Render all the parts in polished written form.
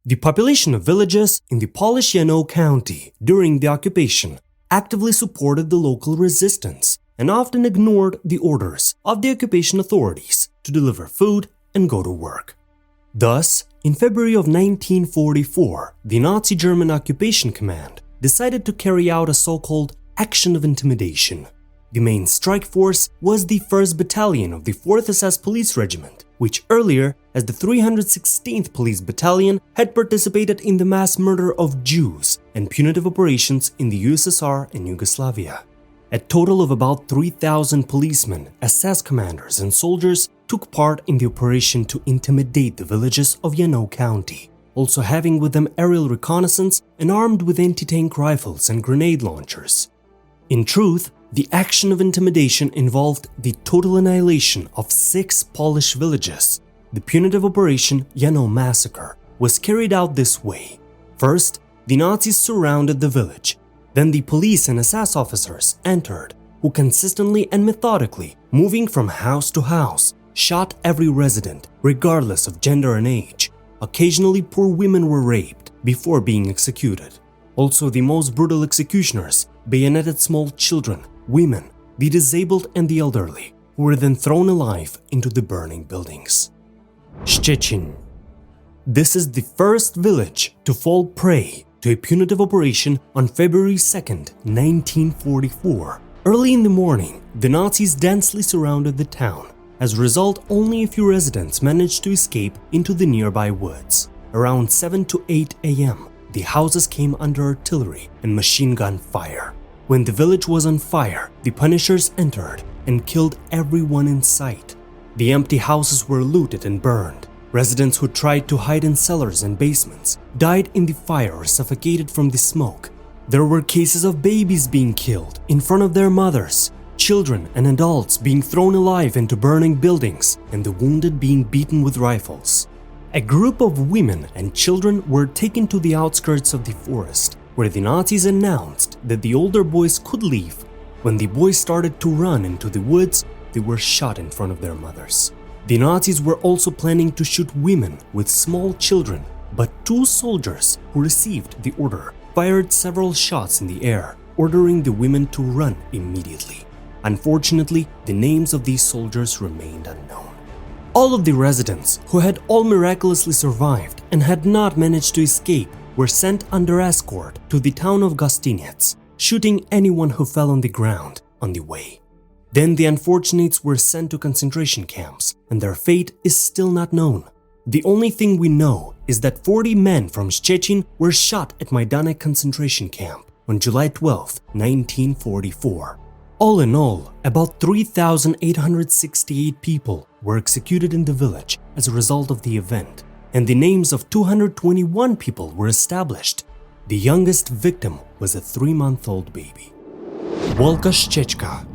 The population of villages in the Polish Janów County during the occupation actively supported the local resistance and often ignored the orders of the occupation authorities to deliver food and go to work. Thus, in February of 1944, the Nazi German Occupation Command decided to carry out a so-called action of intimidation. The main strike force was the 1st Battalion of the 4th SS Police Regiment, which earlier, as the 316th Police Battalion, had participated in the mass murder of Jews and punitive operations in the USSR and Yugoslavia. A total of about 3,000 policemen, SS commanders and soldiers took part in the operation to intimidate the villages of Janów County, also having with them aerial reconnaissance and armed with anti-tank rifles and grenade launchers. In truth, the action of intimidation involved the total annihilation of 6 Polish villages. The punitive operation Janów Massacre was carried out this way. First, the Nazis surrounded the village. Then the police and SS officers entered, who consistently and methodically, moving from house to house, shot every resident, regardless of gender and age. Occasionally, poor women were raped before being executed. Also, the most brutal executioners bayoneted small children, women, the disabled and the elderly, who were then thrown alive into the burning buildings. Szczecin. This is the first village to fall prey to a punitive operation on February 2nd, 1944. Early in the morning, the Nazis densely surrounded the town. As a result, only a few residents managed to escape into the nearby woods. Around 7 to 8 a.m., the houses came under artillery and machine gun fire. When the village was on fire, the Punishers entered and killed everyone in sight. The empty houses were looted and burned. Residents who tried to hide in cellars and basements died in the fire or suffocated from the smoke. There were cases of babies being killed in front of their mothers, children and adults being thrown alive into burning buildings, and the wounded being beaten with rifles. A group of women and children were taken to the outskirts of the forest, where the Nazis announced that the older boys could leave. When the boys started to run into the woods, they were shot in front of their mothers. The Nazis were also planning to shoot women with small children, but 2 soldiers who received the order fired several shots in the air, ordering the women to run immediately. Unfortunately, the names of these soldiers remained unknown. All of the residents who had all miraculously survived and had not managed to escape were sent under escort to the town of Gostinec, shooting anyone who fell on the ground on the way. Then the unfortunates were sent to concentration camps, and their fate is still not known. The only thing we know is that 40 men from Szczecin were shot at Majdanek concentration camp on July 12, 1944. All in all, about 3,868 people were executed in the village as a result of the event, and the names of 221 people were established. The youngest victim was a 3-month-old baby. Wólka, Szczecka.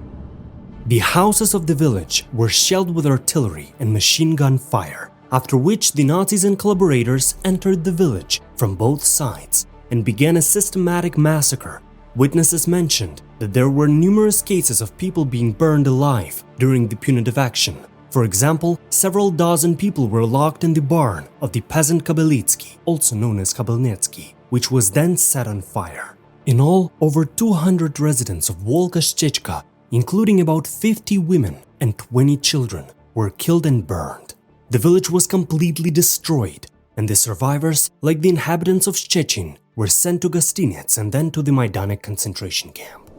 The houses of the village were shelled with artillery and machine gun fire, after which the Nazis and collaborators entered the village from both sides and began a systematic massacre. Witnesses mentioned that there were numerous cases of people being burned alive during the punitive action. For example, several dozen people were locked in the barn of the peasant Kabelicki, also known as Kabelniecki, which was then set on fire. In all, over 200 residents of Wólka, Szczecka, including about 50 women and 20 children, were killed and burned. The village was completely destroyed, and the survivors, like the inhabitants of Szczecin, were sent to Gostinec and then to the Majdanek concentration camp.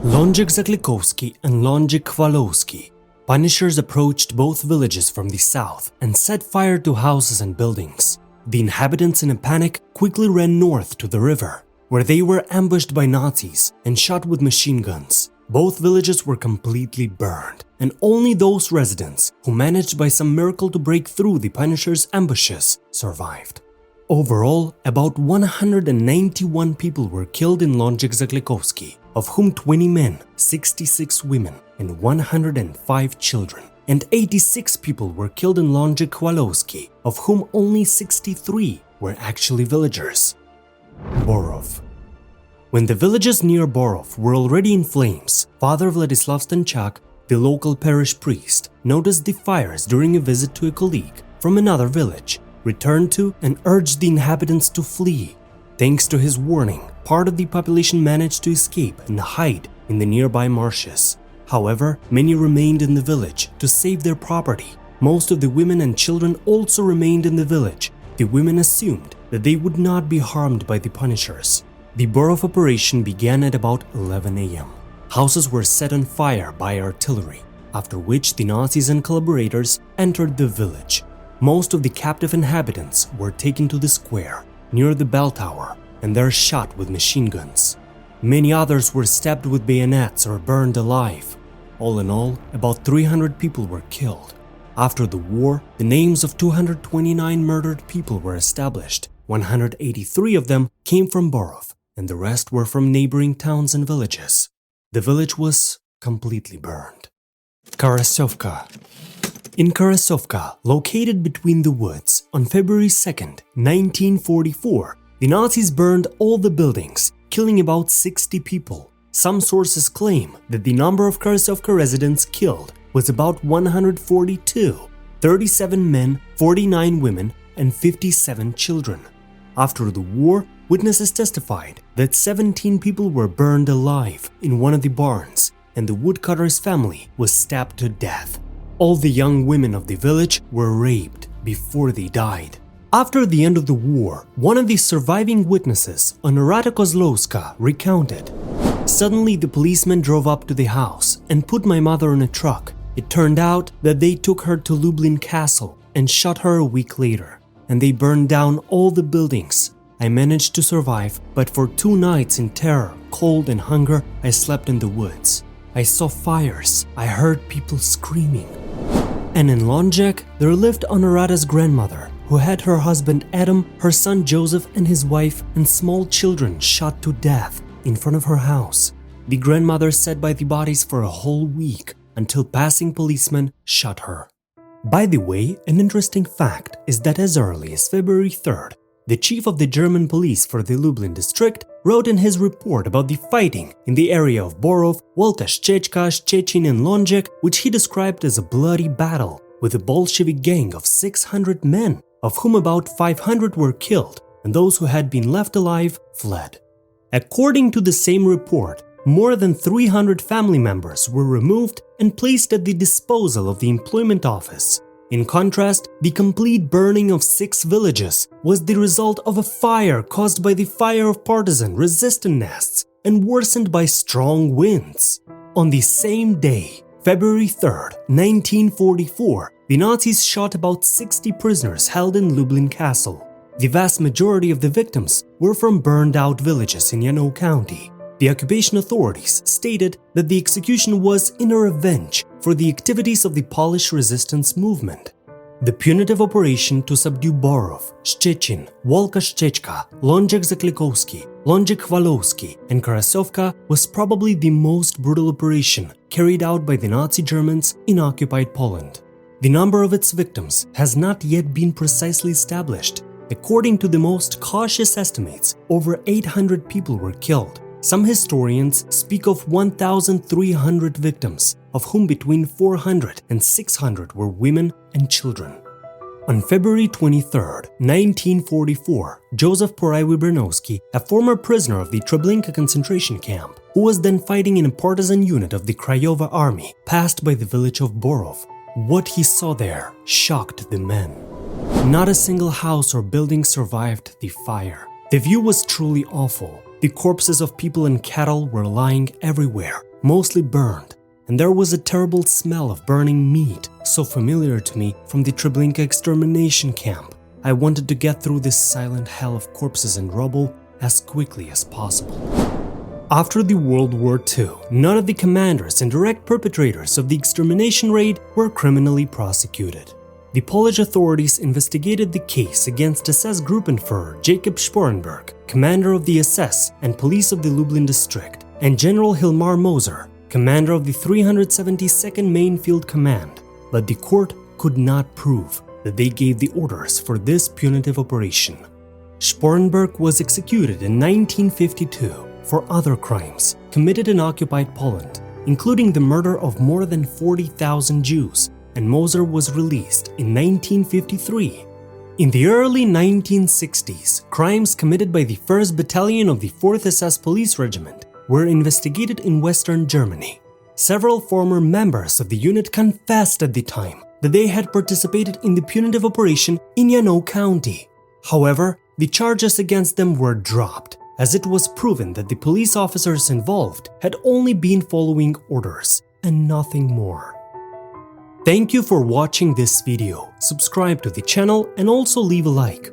Łążek Zaklikowski and Łążek Chwalowski. Punishers approached both villages from the south and set fire to houses and buildings. The inhabitants, in a panic, quickly ran north to the river, where they were ambushed by Nazis and shot with machine guns. Both villages were completely burned, and only those residents who managed by some miracle to break through the Punishers' ambushes survived. Overall, about 191 people were killed in Łążek Zaklikowski, of whom 20 men, 66 women, and 105 children, and 86 people were killed in Łążek Chwalowski, of whom only 63 were actually villagers. Borów. When the villages near Borów were already in flames, Father Władysław Stanczak, the local parish priest, noticed the fires during a visit to a colleague from another village. returned to and urged the inhabitants to flee. Thanks to his warning, part of the population managed to escape and hide in the nearby marshes. However, many remained in the village to save their property. Most of the women and children also remained in the village. The women assumed that they would not be harmed by the punishers. The Borów operation began at about 11 a.m. Houses were set on fire by artillery, after which the Nazis and collaborators entered the village. Most of the captive inhabitants were taken to the square, near the bell tower, and there shot with machine guns. Many others were stabbed with bayonets or burned alive. All in all, about 300 people were killed. After the war, the names of 229 murdered people were established. 183 of them came from Borów, and the rest were from neighboring towns and villages. The village was completely burned. Karasówka. In Karasówka, located between the woods, on February 2nd, 1944, the Nazis burned all the buildings, killing about 60 people. Some sources claim that the number of Karasówka residents killed was about 142, 37 men, 49 women, and 57 children. After the war, witnesses testified that 17 people were burned alive in one of the barns, and the woodcutter's family was stabbed to death. All the young women of the village were raped before they died. After the end of the war, one of the surviving witnesses, Honorata Kozlowska, recounted, "Suddenly the policemen drove up to the house and put my mother in a truck. It turned out that they took her to Lublin Castle and shot her a week later, and they burned down all the buildings. I managed to survive, but for 2 nights in terror, cold and hunger, I slept in the woods. I saw fires, I heard people screaming." And in Łążek, there lived Honorata's grandmother, who had her husband Adam, her son Joseph, and his wife and small children shot to death in front of her house. The grandmother sat by the bodies for a whole week until passing policemen shot her. By the way, an interesting fact is that as early as February 3rd, the chief of the German police for the Lublin district wrote in his report about the fighting in the area of Borów, Wólka, Szczecka, Szczecin, and Łążek, which he described as a bloody battle with a Bolshevik gang of 600 men, of whom about 500 were killed, and those who had been left alive fled. According to the same report, more than 300 family members were removed and placed at the disposal of the employment office. In contrast, the complete burning of 6 villages was the result of a fire caused by the fire of partisan resistance nests and worsened by strong winds. On the same day, February 3rd, 1944, the Nazis shot about 60 prisoners held in Lublin Castle. The vast majority of the victims were from burned-out villages in Janów County. The occupation authorities stated that the execution was in a revenge for the activities of the Polish resistance movement. The punitive operation to subdue Borów, Szczecin, Wólka Szczecka, Łążek Zaklikowski, Łążek Chwalowski, and Karasówka was probably the most brutal operation carried out by the Nazi Germans in occupied Poland. The number of its victims has not yet been precisely established. According to the most cautious estimates, over 800 people were killed. Some historians speak of 1,300 victims, of whom between 400 and 600 were women and children. On February 23, 1944, Józef Poraj-Wybranowski, a former prisoner of the Treblinka concentration camp, who was then fighting in a partisan unit of the Krajowa Army, passed by the village of Borów. What he saw there shocked the men. Not a single house or building survived the fire. The view was truly awful. The corpses of people and cattle were lying everywhere, mostly burned, and there was a terrible smell of burning meat, so familiar to me from the Treblinka extermination camp. I wanted to get through this silent hell of corpses and rubble as quickly as possible. After the World War II, none of the commanders and direct perpetrators of the extermination raid were criminally prosecuted. The Polish authorities investigated the case against SS Gruppenführer Jacob Sporenberg, commander of the SS and police of the Lublin district, and General Hilmar Moser, commander of the 372nd Main Field Command, but the court could not prove that they gave the orders for this punitive operation. Sporenberg was executed in 1952 for other crimes committed in occupied Poland, including the murder of more than 40,000 Jews, and Moser was released in 1953. In the early 1960s, crimes committed by the 1st Battalion of the 4th SS Police Regiment were investigated in Western Germany. Several former members of the unit confessed at the time that they had participated in the punitive operation in Janów County. However, the charges against them were dropped, as it was proven that the police officers involved had only been following orders and nothing more. Thank you for watching this video. Subscribe to the channel and also leave a like.